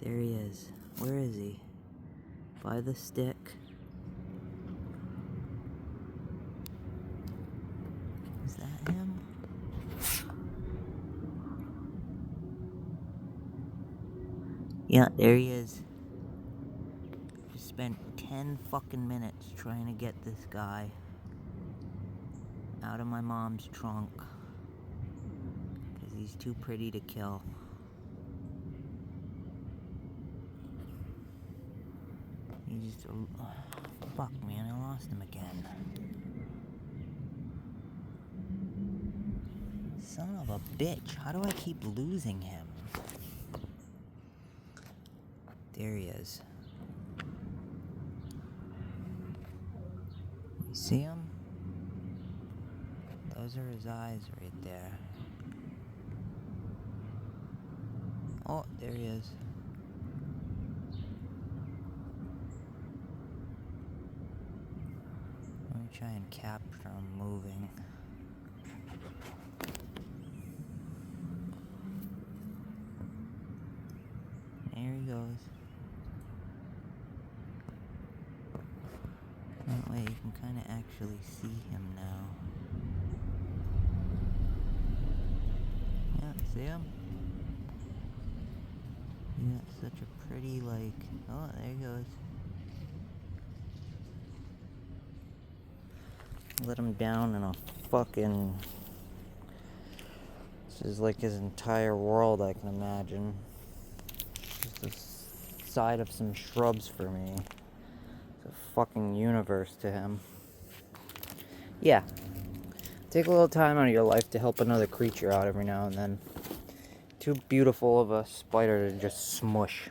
There he is. Where is he? By the stick. Is that him? Yeah, there he is. Just spent 10 fucking minutes trying to get this guy out of my mom's trunk. Because he's too pretty to kill. He just... fuck, man, I lost him again. Son of a bitch, how do I keep losing him? There he is. You see him? Those are his eyes right there. Oh, there he is. Let me try and capture him moving. There he goes. That way you can kind of actually see him now. Yeah, see him? Yeah, such a pretty, like... Oh, there he goes. Let him down in a fucking... This is like his entire world, I can imagine. Just the side of some shrubs for me. It's a fucking universe to him. Yeah. Take a little time out of your life to help another creature out every now and then. Too beautiful of a spider to just smush.